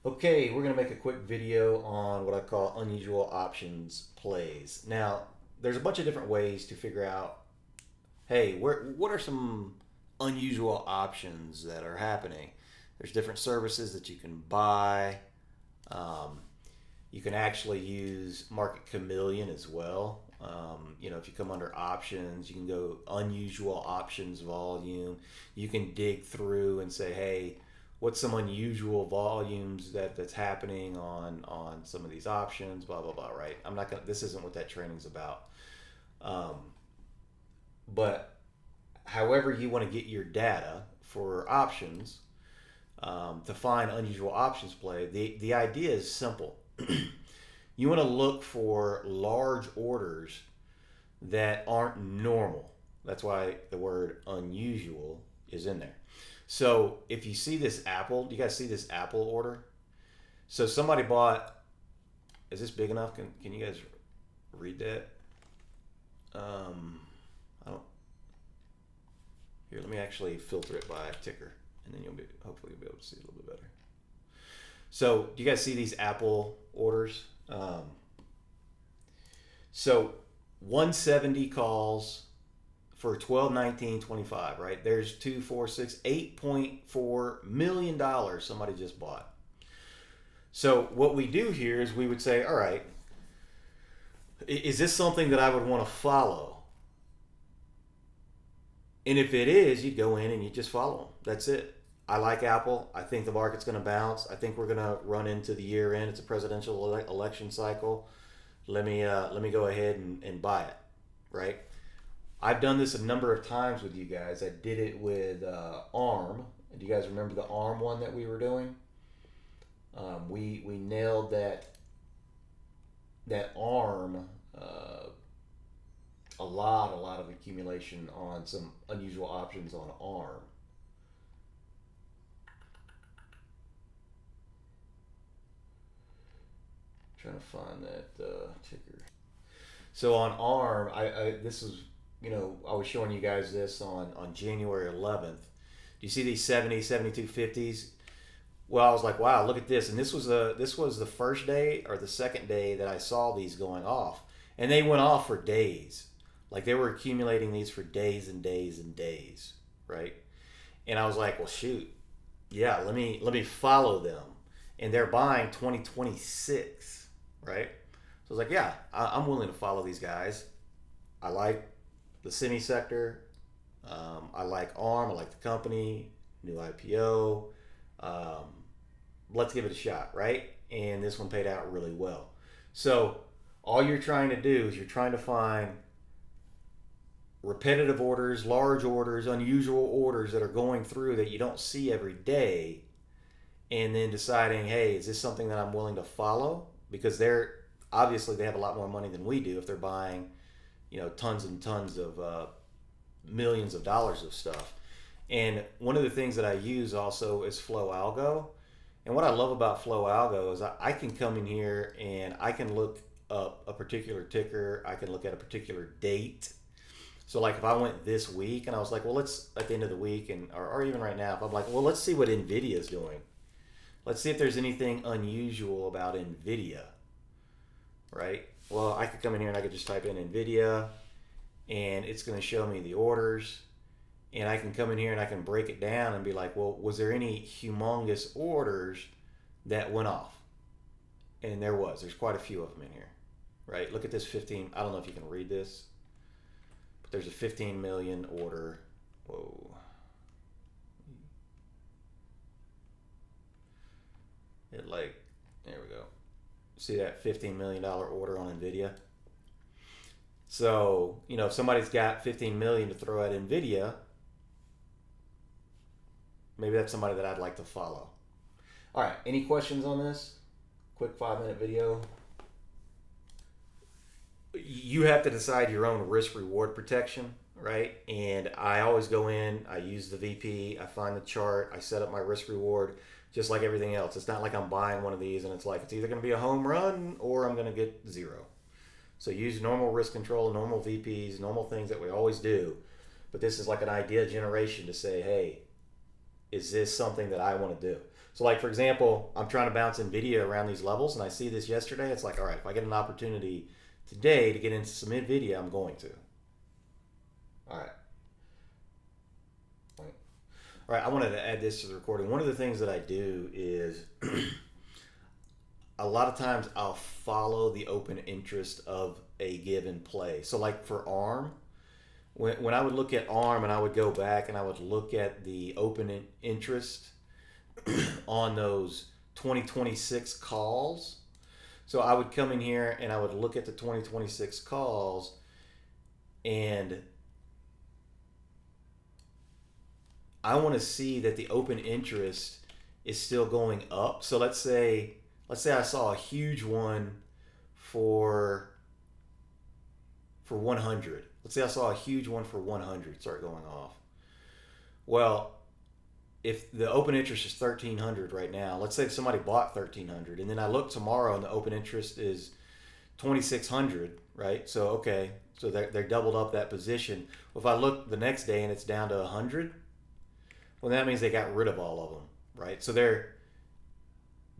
Okay, we're going to make a quick video on what I call unusual options plays. Now, there's a bunch of different ways to figure out, hey, what are some unusual options that are happening? There's different services that you can buy. Um, you can actually use Market Chameleon as well. If you come under options, you can go unusual options volume. You can dig through and say, hey, what's some unusual volumes that's happening on some of these options, blah blah blah. Right? I'm not gonna. This isn't what that training's about. Um, but however you want to get your data for options to find unusual options play, the idea is simple. You want to look for large orders that aren't normal. That's why the word unusual is in there. So if you see this Apple, do you guys see this Apple order? So somebody bought. Is this big enough? Can you guys read that? I don't. Here, let me actually filter it by ticker, and then hopefully you'll be able to see it a little bit better. So do you guys see these Apple orders? So 170 calls for 1219.25, right? There's 246 $8.4 million somebody just bought. So what we do here is we would say, all right, is this something that I would want to follow? And if it is, you go in and you just follow them. That's it. I like Apple. I think the market's going to bounce. I think we're going to run into the year end. It's a presidential election cycle. Let me go ahead and buy it, right? I've done this a number of times with you guys. I did it with ARM. Do you guys remember the ARM one that we were doing? We nailed that ARM a lot of accumulation on some unusual options on ARM. Trying to find that ticker. So on ARM, I this is I was showing you guys this on January 11th. Do you see these 70, 72, 50s? Well, I was like, wow, look at this. And this was the first day or the second day that I saw these going off, and they went off for days. Like they were accumulating these for days and days and days, right? And I was like, well, shoot, yeah, let me follow them, and they're buying 2026, right? So I was like, yeah, I'm willing to follow these guys. I like the semi sector. I like ARM. I like the company. New IPO. Um, let's give it a shot, right? And this one paid out really well. So all you're trying to do is you're trying to find repetitive orders, large orders, unusual orders that are going through that you don't see every day, and then deciding, hey, is this something that I'm willing to follow? Because they have a lot more money than we do if they're buying, tons and tons of millions of dollars of stuff. And one of the things that I use also is Flow Algo. And what I love about Flow Algo is I can come in here and I can look up a particular ticker. I can look at a particular date. So like if I went this week and I was like, well, let's at the end of the week or even right now, if I'm like, well, let's see what Nvidia is doing. Let's see if there's anything unusual about Nvidia, right? Well, I could come in here and I could just type in Nvidia, and it's going to show me the orders. And I can come in here and I can break it down and be like, well, was there any humongous orders that went off? And there's quite a few of them in here, right? Look at this 15. I don't know if you can read this, but there's a 15 million order. Whoa. There we go. See that $15 million order on Nvidia? So, if somebody's got 15 million to throw at Nvidia, maybe that's somebody that I'd like to follow. All right, any questions on this? Quick 5-minute video. You have to decide your own risk reward protection, right? And I always go in, I use the VP, I find the chart, I set up my risk reward just like everything else. It's not like I'm buying one of these and it's like it's either going to be a home run or I'm going to get zero. So use normal risk control, normal VPs, normal things that we always do. But this is like an idea generation to say, hey, is this something that I want to do? So like for example, I'm trying to bounce NVIDIA around these levels, and I see this yesterday. It's like, all right, if I get an opportunity today to get into some NVIDIA, I'm going to. All right. All right, I wanted to add this to the recording. One of the things that I do is a lot of times I'll follow the open interest of a given play. So like for ARM, when I would look at ARM and I would go back and I would look at the open interest on those 2026 calls. So I would come in here and I would look at the 2026 calls, and I want to see that the open interest is still going up. So let's say I saw a huge one for 100. Let's say I saw a huge one for 100 start going off. Well, if the open interest is 1300 right now, let's say somebody bought 1300, and then I look tomorrow and the open interest is 2600, right? So okay, so they're doubled up that position. Well, if I look the next day and it's down to 100, well, that means they got rid of all of them, right? So they're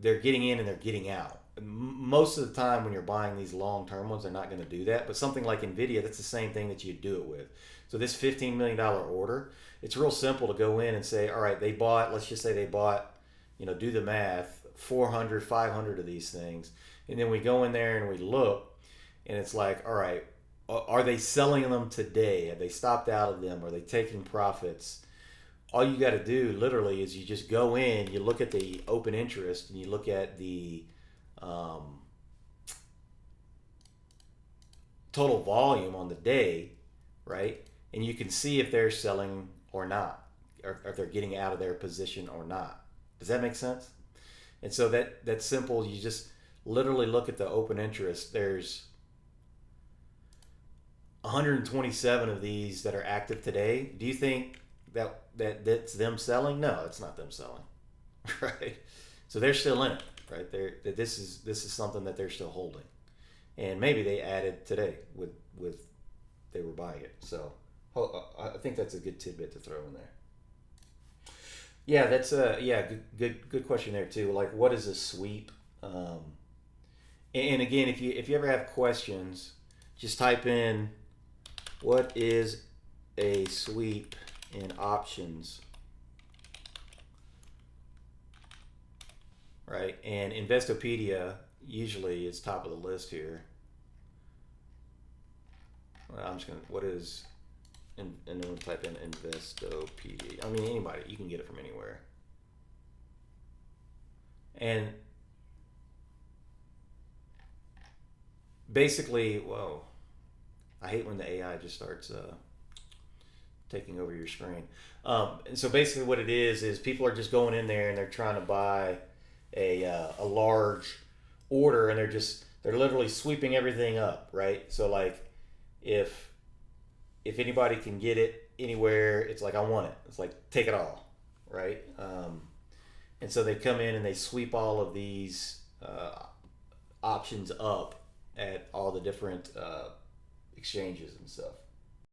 getting in and they're getting out. Most of the time when you're buying these long-term ones, they're not going to do that. But something like NVIDIA, that's the same thing that you do it with. So this $15 million order, it's real simple to go in and say, all right, they bought, let's just say they bought, do the math, 400, 500 of these things. And then we go in there and we look, and it's like, all right, are they selling them today? Have they stopped out of them? Are they taking profits? All you got to do literally is you just go in, you look at the open interest, and you look at the total volume on the day, right? And you can see if they're selling or not, or if they're getting out of their position or not. Does that make sense? And so that's simple. You just literally look at the open interest. There's 127 of these that are active today. Do you think that's them selling? No, it's not them selling, right? So they're still in it, right? This is something that they're still holding, and maybe they added today with they were buying it. So I think that's a good tidbit to throw in there. Yeah, that's good question there too. Like, what is a sweep? And again, if you ever have questions, just type in what is a sweep in options, right? And Investopedia usually is top of the list here. Well, I'm just gonna, what is, and then we'll type in Investopedia. I mean, anybody, you can get it from anywhere. And basically, whoa, I hate when the AI just starts taking over your screen. And so basically what it is people are just going in there and they're trying to buy a large order, and they're literally sweeping everything up, right? So like if anybody can get it anywhere, it's like, I want it. It's like, take it all, right? And so they come in and they sweep all of these options up at all the different exchanges and stuff.